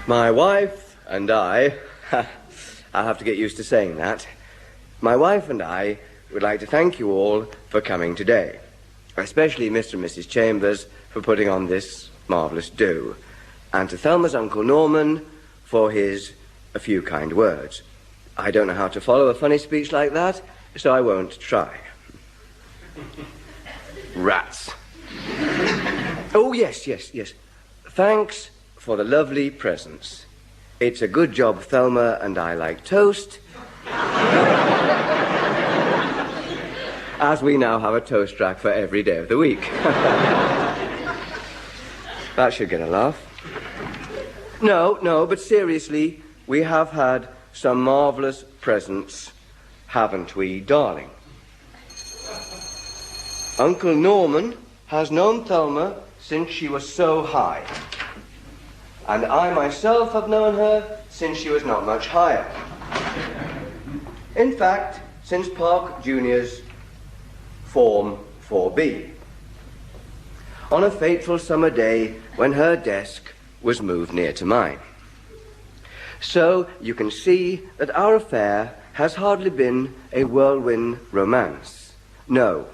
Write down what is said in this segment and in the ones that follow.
My wife and I... I'll have to get used to saying that. My wife and I would like to thank you all for coming today, especially Mr. and Mrs. Chambers for putting on this marvellous do, and to Thelma's Uncle Norman for his a few kind words. I don't know how to follow a funny speech like that, so I won't try. Rats. Oh, yes. Thanks for the lovely presents. It's a good job Thelma and I like toast, as we now have a toast rack for every day of the week. That should get a laugh. No, but seriously, we have had some marvellous presents, haven't we, darling? Uncle Norman has known Thelma since she was so high. And I myself have known her since she was not much higher. In fact, since Park Junior's Form 4B. On a fateful summer day when her desk was moved near to mine. So you can see that our affair has hardly been a whirlwind romance. No,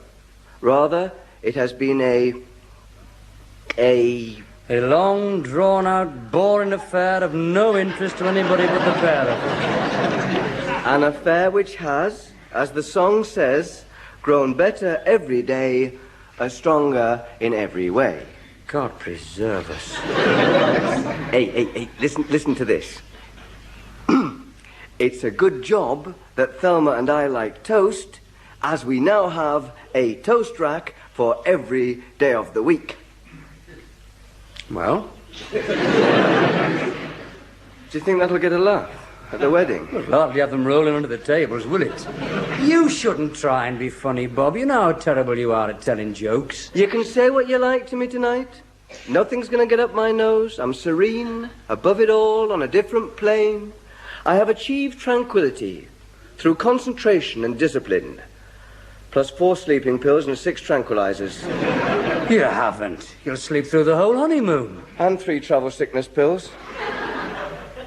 rather it has been a long, drawn-out, boring affair of no interest to anybody but the pair of us. An affair which has, as the song says, grown better every day, stronger in every way. God preserve us. Hey, listen to this. It's a good job that Thelma and I like toast, as we now have a toast rack for every day of the week. Well? Do you think that'll get a laugh at the wedding? We'll hardly have them rolling under the tables, will it? You shouldn't try and be funny, Bob. You know how terrible you are at telling jokes. You can say what you like to me tonight. Nothing's going to get up my nose. I'm serene, above it all, on a different plane. I have achieved tranquility through concentration and discipline, plus 4 sleeping pills and 6 tranquilizers. You haven't. You'll sleep through the whole honeymoon. And 3 travel sickness pills.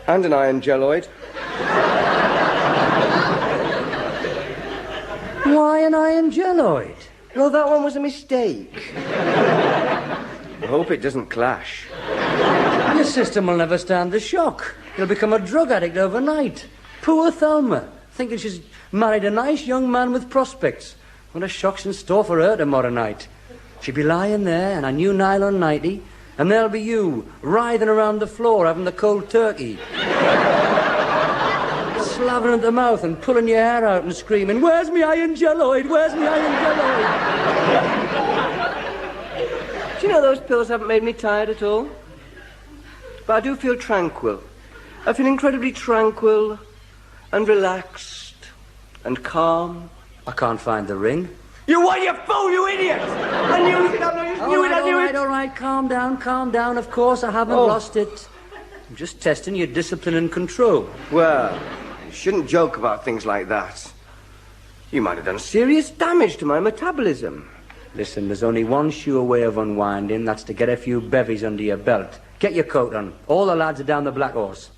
And an iron geloid. Why an iron geloid? Well, that one was a mistake. I hope it doesn't clash. Your system will never stand the shock. You'll become a drug addict overnight. Poor Thelma, thinking she's married a nice young man with prospects. What a shock's in store for her tomorrow night. She'll be lying there in a new nylon nightie, and there'll be you writhing around the floor having the cold turkey. Slavering at the mouth and pulling your hair out and screaming, "Where's me iron geloid? Where's me iron geloid?" Do you know those pills haven't made me tired at all? But I do feel tranquil. I feel incredibly tranquil and relaxed and calm. I can't find the ring. You what, you fool, you idiot! I knew it, I knew it. All right, calm down. Of course, I haven't lost it. I'm just testing your discipline and control. Well, you shouldn't joke about things like that. You might have done serious damage to my metabolism. Listen, there's only one sure way of unwinding. That's to get a few bevies under your belt. Get your coat on. All the lads are down the Black Horse.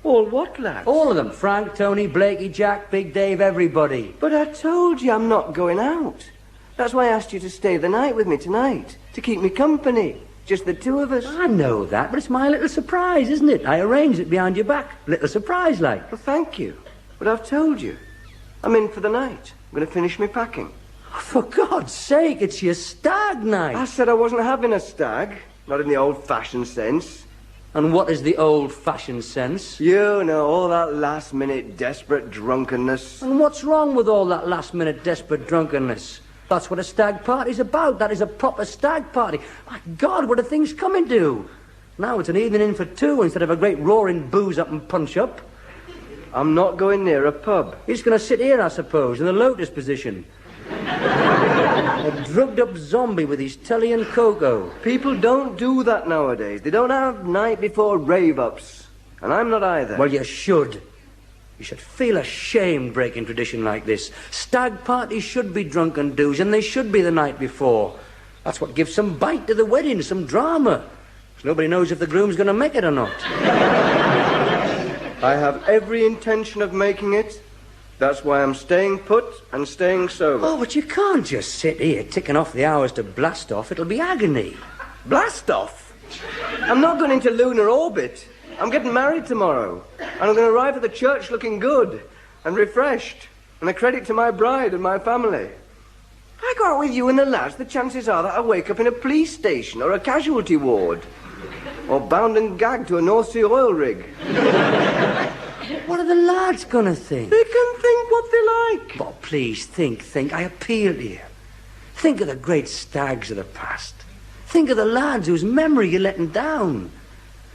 All what lads? All of them. Frank, Tony, Blakey, Jack, Big Dave, everybody. But I told you I'm not going out. That's why I asked you to stay the night with me tonight. To keep me company. Just the 2 of us. I know that, but it's my little surprise, isn't it? I arranged it behind your back. Little surprise, like. Well, thank you. But I've told you. I'm in for the night. I'm going to finish my packing. For God's sake, it's your stag night. I said I wasn't having a stag. Not in the old-fashioned sense. And what is the old-fashioned sense? You know, all that last-minute desperate drunkenness. And what's wrong with all that last-minute desperate drunkenness? That's what a stag party's about. That is a proper stag party. My God, what are things coming to? Now it's an evening in for 2 instead of a great roaring booze-up and punch-up. I'm not going near a pub. You're just going to sit here, I suppose, in the lotus position. A drugged-up zombie with his telly and cocoa. People don't do that nowadays. They don't have night-before rave-ups. And I'm not either. Well, you should. You should feel ashamed breaking tradition like this. Stag parties should be drunken do's, and they should be the night before. That's what gives some bite to the wedding, some drama. 'Cause nobody knows if the groom's going to make it or not. I have every intention of making it. That's why I'm staying put and staying sober. Oh, but you can't just sit here ticking off the hours to blast off. It'll be agony. Blast off? I'm not going into lunar orbit. I'm getting married tomorrow. And I'm going to arrive at the church looking good and refreshed. And a credit to my bride and my family. If I go out with you and the lads, the chances are that I wake up in a police station or a casualty ward. Or bound and gagged to a North Sea oil rig. What are the lads going to think? They can think what they like. But please, think. I appeal to you. Think of the great stags of the past. Think of the lads whose memory you're letting down.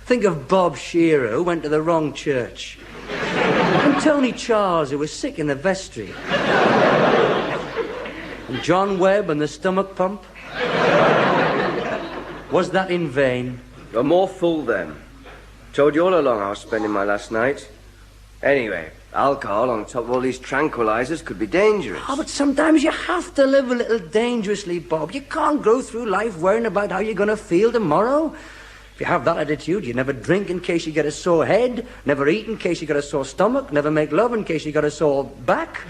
Think of Bob Shearer, who went to the wrong church. And Tony Charles, who was sick in the vestry. And John Webb and the stomach pump. Was that in vain? You're more fool then. Told you all along I was spending my last night. Anyway, alcohol on top of all these tranquilizers could be dangerous. Oh, but sometimes you have to live a little dangerously, Bob. You can't go through life worrying about how you're going to feel tomorrow. If you have that attitude, you never drink in case you get a sore head, never eat in case you got a sore stomach, never make love in case you got a sore back.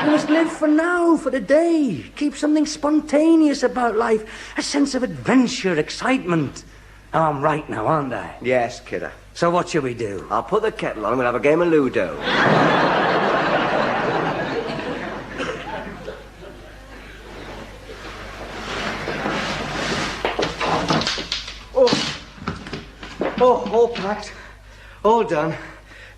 You must live for now, for the day. Keep something spontaneous about life, a sense of adventure, excitement. Oh, I'm right now, aren't I? Yes, kidder. So what shall we do? I'll put the kettle on and we'll have a game of Ludo. All packed. All done.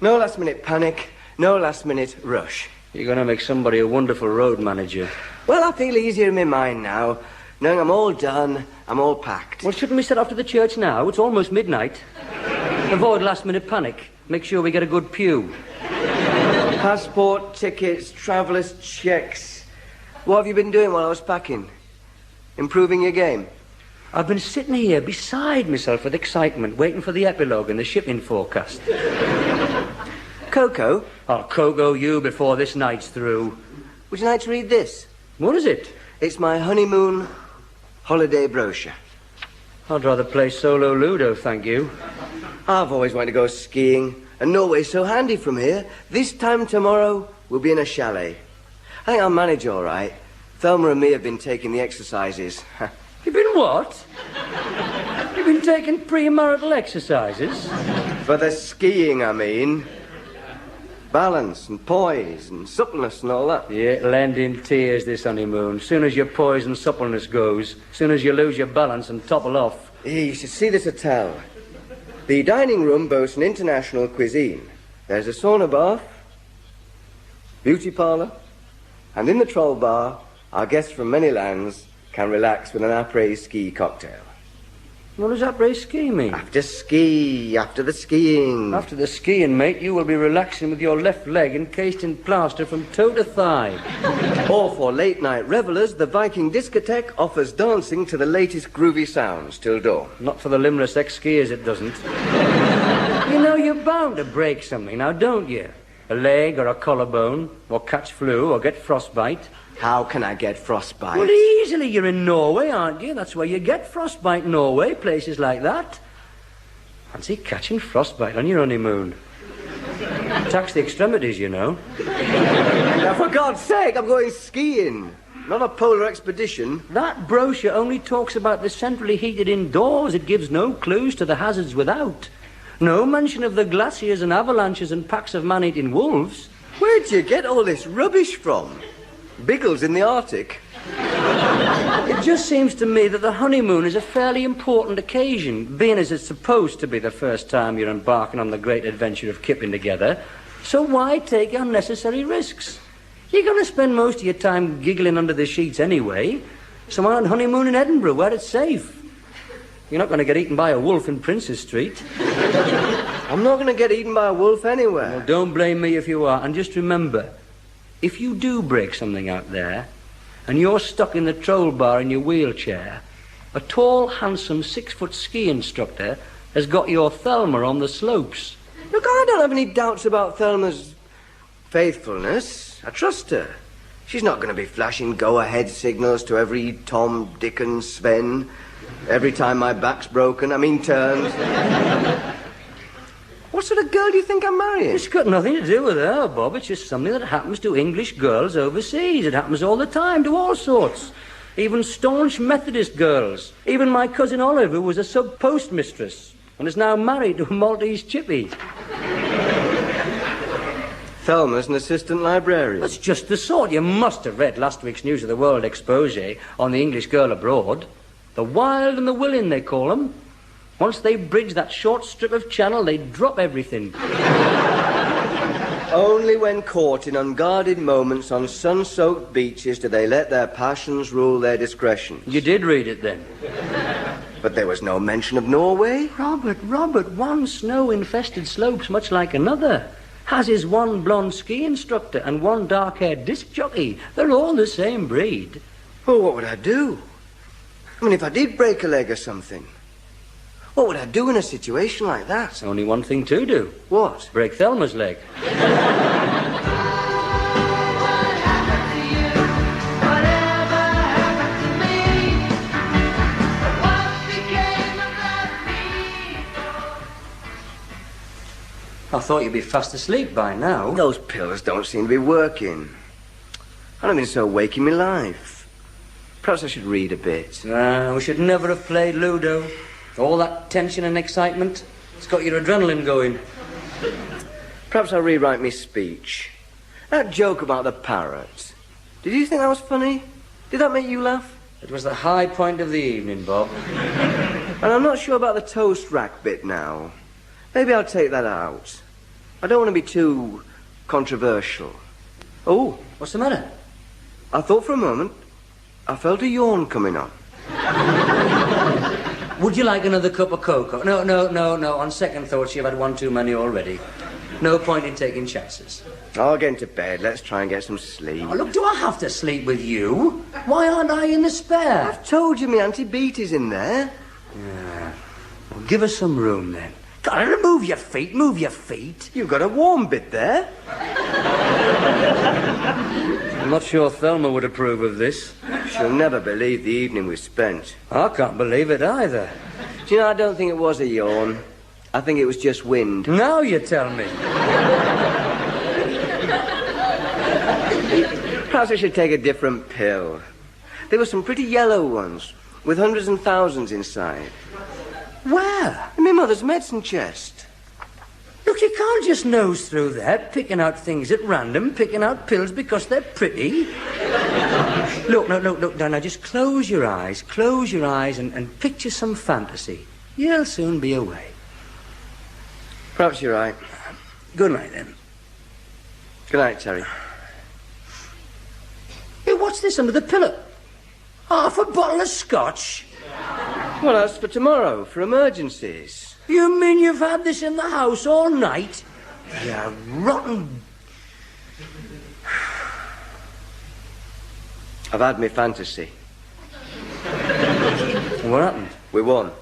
No last-minute panic. No last-minute rush. You're going to make somebody a wonderful road manager. Well, I feel easier in my mind now, knowing I'm all done, I'm all packed. Well, shouldn't we set off to the church now? It's almost midnight. Avoid last-minute panic. Make sure we get a good pew. Passport, tickets, travellers' checks. What have you been doing while I was packing? Improving your game? I've been sitting here beside myself with excitement, waiting for the epilogue in the shipping forecast. Coco? I'll Coco you before this night's through. Would you like to read this? What is it? It's my honeymoon holiday brochure. I'd rather play solo Ludo, thank you. I've always wanted to go skiing, and Norway's so handy from here. This time tomorrow, we'll be in a chalet. I think I'll manage all right. Thelma and me have been taking the exercises. You've been what? You've been taking premarital exercises? For the skiing, I mean. Balance and poise and suppleness and all that. Yeah, it'll end in tears this honeymoon. Soon as your poise and suppleness goes, soon as you lose your balance and topple off. Yeah, you should see this hotel. The dining room boasts an international cuisine. There's a sauna bath, beauty parlour, and in the troll bar, our guests from many lands can relax with an après-ski cocktail. What does après-ski mean? After the skiing. After the skiing, mate, you will be relaxing with your left leg encased in plaster from toe to thigh. Or for late-night revellers, the Viking Discotheque offers dancing to the latest groovy sounds till dawn. Not for the limbless ex-skiers, it doesn't. You know, you're bound to break something now, don't you? A leg or a collarbone, or catch flu, or get frostbite. How can I get frostbite? Well, easily. You're in Norway, aren't you? That's where you get frostbite, Norway, places like that. Fancy catching frostbite on your honeymoon. Tax the extremities, you know. Now, for God's sake, I'm going skiing. Not a polar expedition. That brochure only talks about the centrally heated indoors. It gives no clues to the hazards without. No mention of the glaciers and avalanches and packs of man-eating wolves. Where'd you get all this rubbish from? Biggles in the Arctic? It just seems to me that the honeymoon is a fairly important occasion, being as it's supposed to be the first time you're embarking on the great adventure of kipping together. So why take unnecessary risks? You're going to spend most of your time giggling under the sheets anyway. So why not honeymoon in Edinburgh, where it's safe? You're not going to get eaten by a wolf in Princes Street. I'm not going to get eaten by a wolf anywhere. Well, don't blame me if you are. And just remember, if you do break something out there, and you're stuck in the troll bar in your wheelchair, a tall, handsome, 6-foot ski instructor has got your Thelma on the slopes. Look, I don't have any doubts about Thelma's faithfulness. I trust her. She's not going to be flashing go-ahead signals to every Tom, Dick and Sven every time my back's broken. I mean turned. What What sort of girl do you think I'm marrying? It's got nothing to do with her, Bob. It's just something that happens to English girls overseas. It happens all the time, to all sorts. Even staunch Methodist girls. Even my cousin Olive, who was a sub-postmistress and is now married to a Maltese chippy. Thelma's an assistant librarian. That's just the sort. You must have read last week's News of the World expose on the English girl abroad. The wild and the willing, they call them. Once they bridge that short strip of channel, they drop everything. Only when caught in unguarded moments on sun-soaked beaches do they let their passions rule their discretions. You did read it, then? But there was no mention of Norway. Robert, one snow-infested slope's much like another. As is one blonde ski instructor and one dark-haired disc jockey. They're all the same breed. Well, what would I do? I mean, if I did break a leg or something, what would I do in a situation like that? Only one thing to do. What? Break Thelma's leg. I thought you'd be fast asleep by now. Those pills don't seem to be working. I haven't been so awake in my life. Perhaps I should read a bit. We should never have played Ludo. All that tension and excitement, it's got your adrenaline going. Perhaps I'll rewrite my speech. That joke about the parrot. Did you think that was funny? Did that make you laugh? It was the high point of the evening, Bob. And I'm not sure about the toast rack bit now. Maybe I'll take that out. I don't want to be too controversial. Oh, what's the matter? I thought for a moment I felt a yawn coming on. Would you like another cup of cocoa? No. On second thoughts, you've had one too many already. No point in taking chances. I'll get into bed. Let's try and get some sleep. Oh, look, do I have to sleep with you? Why aren't I in the spare? I've told you my Auntie Beatty's in there. Yeah. Well, give us some room, then. Gotta move your feet, move your feet. You've got a warm bit there. I'm not sure Thelma would approve of this. She'll never believe the evening we spent. I can't believe it either. Do you know, I don't think it was a yawn. I think it was just wind. Now you tell me. Perhaps I should take a different pill. There were some pretty yellow ones, with hundreds and thousands inside. Where? In my mother's medicine chest. Look, you can't just nose through there, picking out things at random, picking out pills because they're pretty. Look, now just close your eyes and picture some fantasy. You'll soon be away. Perhaps you're right. Good night, then. Good night, Terry. Hey, what's this under the pillow? Half a bottle of scotch? Well, that's for tomorrow, for emergencies. You mean you've had this in the house all night? You rotten... I've had my fantasy. What happened? We won.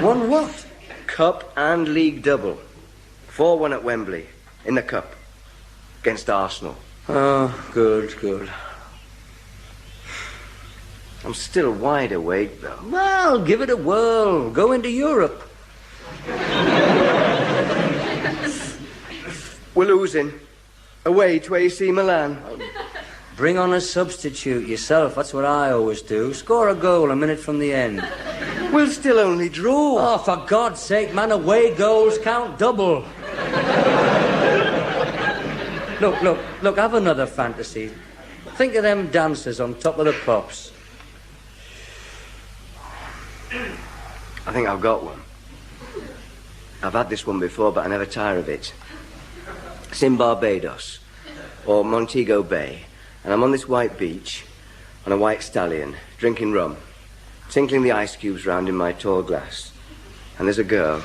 Won what? Cup and league double. 4-1 at Wembley, in the cup, against Arsenal. Oh, good. I'm still wide awake, though. Well, give it a whirl. Go into Europe. We're losing. Away to AC Milan. Bring on a substitute yourself. That's what I always do. Score a goal a minute from the end. We'll still only draw. Oh, for God's sake, man, away goals count double. Look, have another fantasy. Think of them dancers on top of the pops. I think I've got one. I've had this one before, but I never tire of it. It's in Barbados, or Montego Bay, and I'm on this white beach, on a white stallion, drinking rum, tinkling the ice cubes round in my tall glass. And there's a girl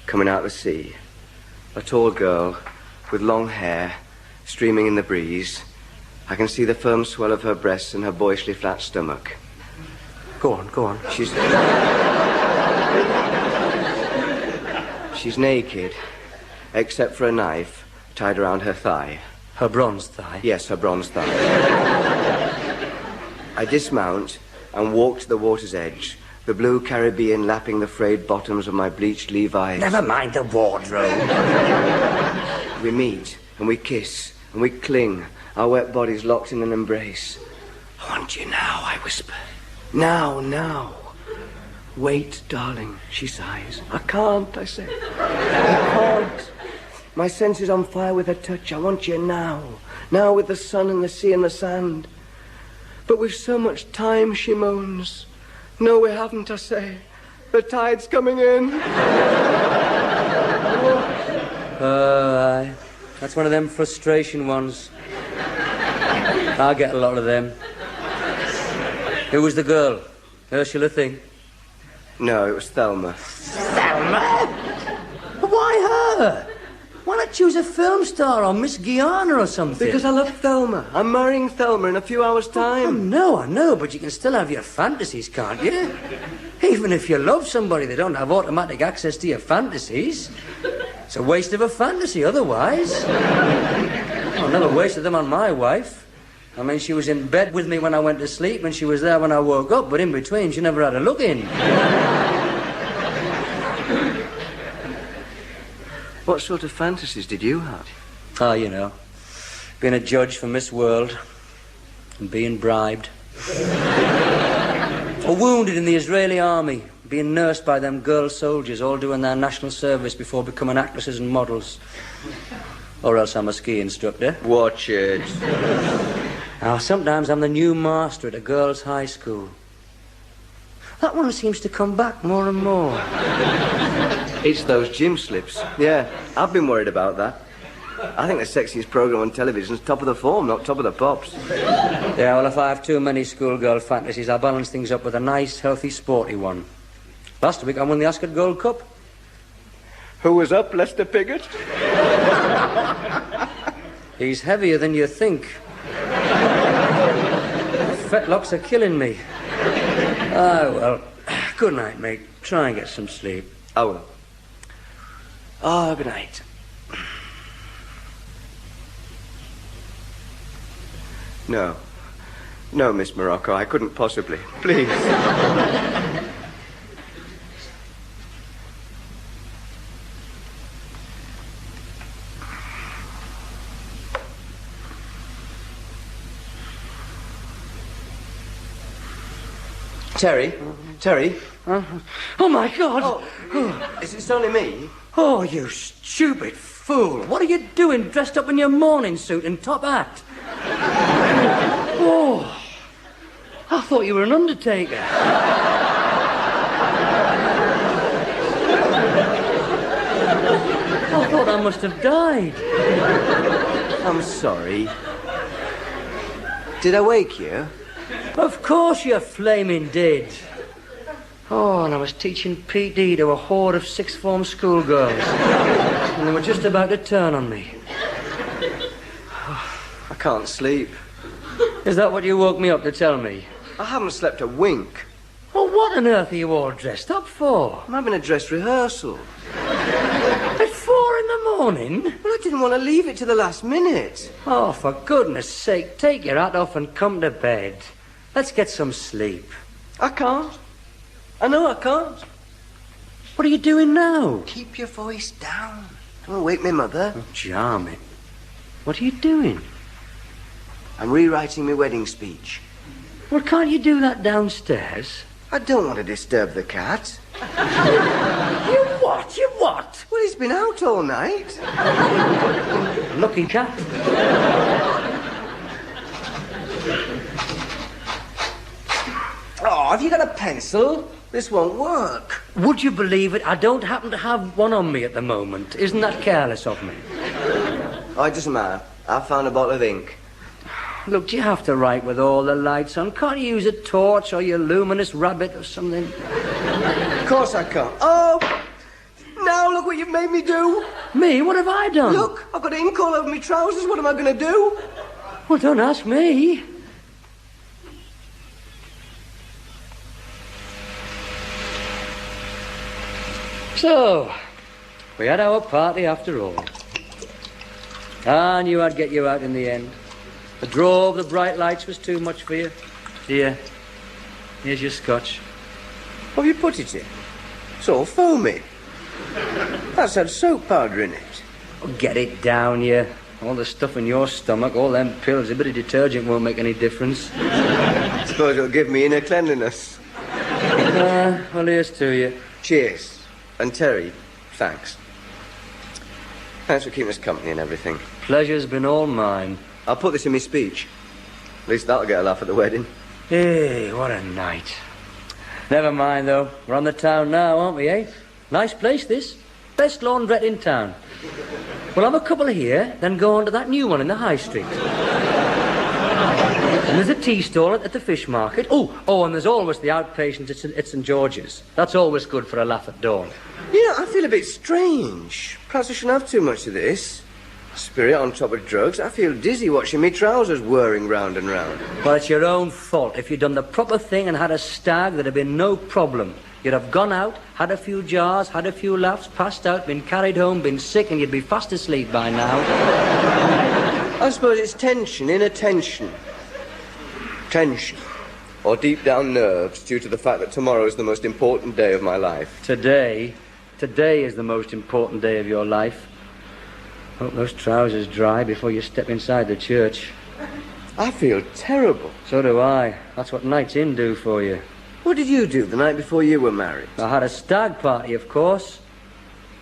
coming out of the sea. A tall girl with long hair, streaming in the breeze. I can see the firm swell of her breasts and her boyishly flat stomach. Go on. She's naked, except for a knife tied around her thigh. Her bronze thigh? Yes, her bronze thigh. I dismount and walk to the water's edge, The blue Caribbean lapping the frayed bottoms of my bleached Levi's. Never mind the wardrobe. We meet, and we kiss, and we cling, our wet bodies locked in an embrace. I want you now, I whisper. Now, now. Wait, darling, she sighs. I can't, I say. I can't. My senses on fire with her touch. I want you now. Now with the sun and the sea and the sand. But we've so much time, she moans. No, we haven't, I say. The tide's coming in. Aye. That's one of them frustration ones. I get a lot of them. Who was the girl? Ursula Thing? No, it was Thelma. Thelma? Why her? Why not choose a film star or Miss Guyana or something? Because I love Thelma. I'm marrying Thelma in a few hours' time. Oh, I know, but you can still have your fantasies, can't you? Even if you love somebody, they don't have automatic access to your fantasies. It's a waste of a fantasy otherwise. I never wasted them on my wife. I mean, she was in bed with me when I went to sleep and she was there when I woke up, but in between she never had a look in. What sort of fantasies did you have? Oh, you know, being a judge for Miss World and being bribed. Or wounded in the Israeli army, being nursed by them girl soldiers all doing their national service before becoming actresses and models. Or else I'm a ski instructor. Watch it. Now, sometimes I'm the new master at a girls' high school. That one seems to come back more and more. It's those gym slips. Yeah, I've been worried about that. I think the sexiest program on television is Top of the Form, not Top of the Pops. Yeah, well, if I have too many schoolgirl fantasies, I'll balance things up with a nice, healthy, sporty one. Last week I won the Ascot Gold Cup. Who was up, Lester Piggott? He's heavier than you think. Fetlocks are killing me. Oh, well, good night, mate. Try and get some sleep. I will. Oh, good night. No. No, Miss Morocco, I couldn't possibly. Please. Terry? Terry? Oh, my God! Oh, is it only me? Oh, you stupid fool! What are you doing dressed up in your morning suit and top hat? Oh, I thought you were an undertaker. I thought I must have died. I'm sorry. Did I wake you? Of course you flaming did. Oh, and I was teaching PD to a horde of sixth form schoolgirls. And they were just about to turn on me. I can't sleep. Is that what you woke me up to tell me? I haven't slept a wink. Well, what on earth are you all dressed up for? I'm having a dress rehearsal. At 4 in the morning? Well, I didn't want to leave it to the last minute. Oh, for goodness sake, take your hat off and come to bed. Let's get some sleep. I can't. I know I can't. What are you doing now? Keep your voice down. Don't wake me mother. Oh, charming. What are you doing? I'm rewriting my wedding speech. Well, can't you do that downstairs? I don't want to disturb the cat. You what? You what? Well, he's been out all night. Lucky cat. Oh, have you got a pencil? This won't work. Would you believe it? I don't happen to have one on me at the moment. Isn't that careless of me? Oh, it doesn't matter. I found a bottle of ink. Look, do you have to write with all the lights on? Can't you use a torch or your luminous rabbit or something? Of course I can't. Oh! Now look what you've made me do. Me? What have I done? Look, I've got ink all over my trousers. What am I going to do? Well, don't ask me. So, we had our party after all. I knew I'd get you out in the end. The draw of the bright lights was too much for you. Here, here's your scotch. What have you put it in? It's all foamy. That's had soap powder in it. Oh, get it down, you. All the stuff in your stomach, all them pills, a bit of detergent won't make any difference. I suppose it'll give me inner cleanliness. Well, here's to you. Cheers. And Terry, thanks. Thanks for keeping us company and everything. Pleasure's been all mine. I'll put this in my speech. At least that'll get a laugh at the wedding. Hey, what a night. Never mind, though. We're on the town now, aren't we, eh? Nice place, this. Best laundrette in town. We'll have a couple here, then go on to that new one in the High Street. And there's a tea stall at the fish market. Oh, and there's always the outpatient at St. George's. That's always good for a laugh at dawn. You know, I feel a bit strange. Perhaps I shouldn't have too much of this. Spirit on top of drugs. I feel dizzy watching me trousers whirring round and round. Well, it's your own fault. If you'd done the proper thing and had a stag, there'd have been no problem. You'd have gone out, had a few jars, had a few laughs, passed out, been carried home, been sick, and you'd be fast asleep by now. I suppose it's tension, inner tension. Tension. Or deep down nerves due to the fact that tomorrow is the most important day of my life. Today is the most important day of your life. Hope those trousers dry before you step inside the church. I feel terrible. So do I. That's what nights in do for you. What did you do the night before you were married? I had a stag party, of course.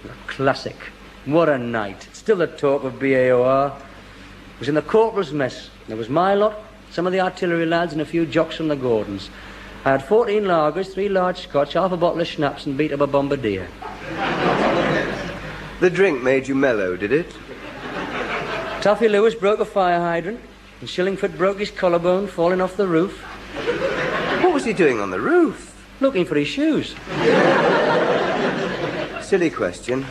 A classic. What a night. Still the talk of BAOR. It was in the corporal's mess. There was my lot, some of the artillery lads, and a few jocks from the Gordons. I had 14 lagers, 3 large scotch, half a bottle of schnapps, and beat up a bombardier. The drink made you mellow, did it? Taffy Lewis broke a fire hydrant, and Shillingford broke his collarbone falling off the roof. What was he doing on the roof? Looking for his shoes. Silly question.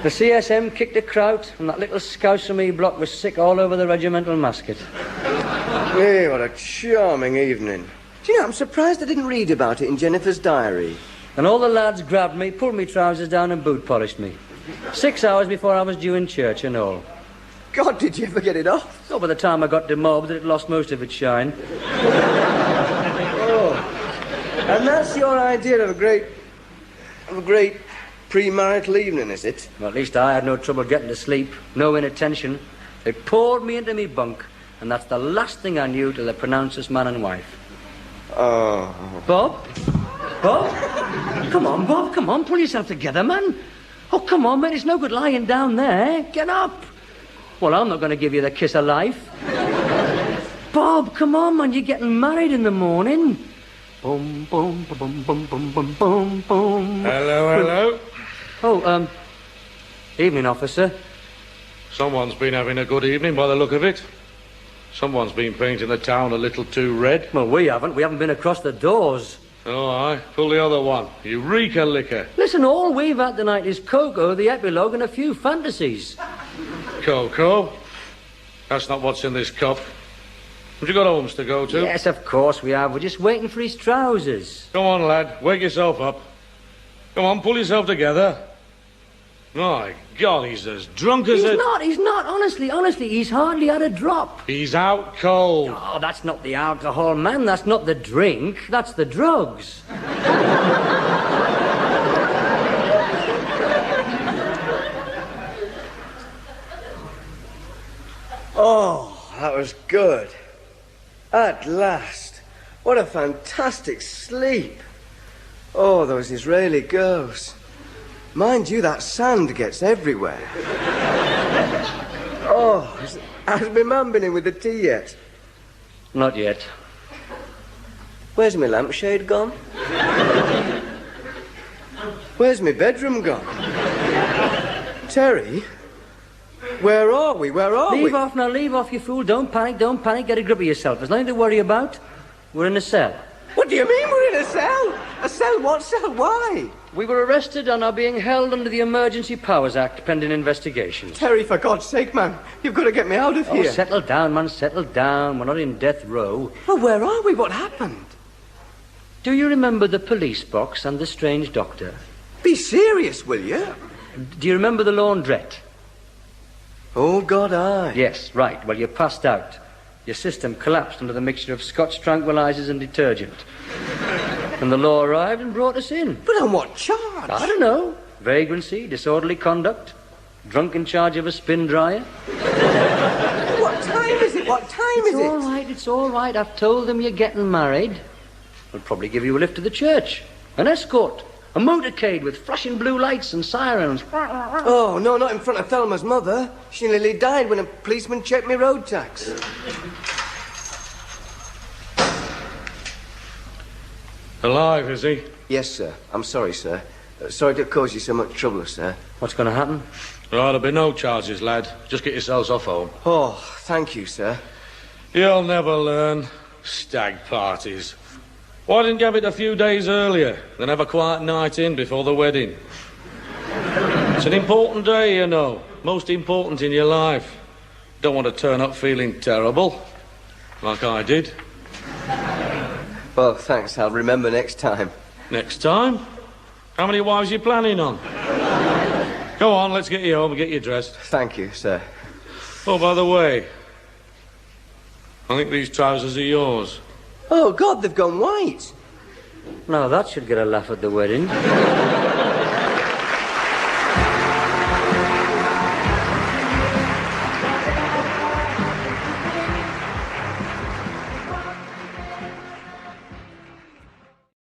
The CSM kicked a kraut, and that little scouse from E-Block was sick all over the regimental musket. Hey, what a charming evening. Do you know, I'm surprised I didn't read about it in Jennifer's diary. And all the lads grabbed me, pulled me trousers down and boot polished me. 6 hours before I was due in church and all. God, did you ever get it off? So by the time I got demobbed, it lost most of its shine. And that's your idea of a great premarital evening, is it? Well, at least I had no trouble getting to sleep, no inattention. They poured me into me bunk, and that's the last thing I knew till they pronounced us man and wife. Oh. Bob? Come on, Bob, come on, pull yourself together, man. Oh, come on, mate, it's no good lying down there. Get up. Well, I'm not going to give you the kiss of life. Bob, come on, man, you're getting married in the morning. Boom, boom, boom, boom, boom, boom, boom, boom. Hello. Oh, evening, officer. Someone's been having a good evening by the look of it. Someone's been painting the town a little too red. Well, we haven't. We haven't been across the doors. Oh, aye. Pull the other one. Eureka liquor. Listen, all we've had tonight is cocoa, the epilogue, and a few fantasies. Cocoa? That's not what's in this cup. Have you got homes to go to? Yes, of course we have. We're just waiting for his trousers. Come on, lad. Wake yourself up. Come on, pull yourself together. My God, he's as drunk as He's not. Honestly, he's hardly had a drop. He's out cold. Oh, that's not the alcohol, man. That's not the drink. That's the drugs. Oh, that was good. At last. What a fantastic sleep. Oh, those Israeli girls. Mind you, that sand gets everywhere. Oh, has my mum been in with the tea yet? Not yet. Where's my lampshade gone? Where's my bedroom gone? Terry? Where are we? Leave off now, leave off, you fool. Don't panic. Get a grip of yourself. There's nothing to worry about. We're in a cell. What do you mean we're in a cell? A cell? What cell? Why? We were arrested and are being held under the Emergency Powers Act pending investigation. Terry, for God's sake, man, you've got to get me out of here. Settle down, man, settle down. We're not in death row. Well, where are we? What happened? Do you remember the police box and the strange doctor? Be serious, will you? Do you remember the laundrette? Oh, God, aye. Yes, right. Well, you passed out. Your system collapsed under the mixture of Scotch tranquilizers and detergent. And the law arrived and brought us in. But on what charge? I don't know. Vagrancy, disorderly conduct, drunk in charge of a spin dryer. What time is it? What time is it? It's all right. I've told them you're getting married. They'll probably give you a lift to the church. An escort. A motorcade with flashing blue lights and sirens. Oh, no, not in front of Thelma's mother. She nearly died when a policeman checked me road tax. Alive, is he? Yes, sir. I'm sorry, sir. Sorry to cause you so much trouble, sir. What's going to happen? Right, there'll be no charges, lad. Just get yourselves off home. Oh, thank you, sir. You'll never learn. Stag parties. Why didn't you have it a few days earlier? Then have a quiet night in before the wedding. It's an important day, you know. Most important in your life. Don't want to turn up feeling terrible. Like I did. Well, thanks. I'll remember next time. Next time? How many wives are you planning on? Go on, let's get you home and get you dressed. Thank you, sir. Oh, by the way, I think these trousers are yours. Oh, God, they've gone white. Now that should get a laugh at the wedding.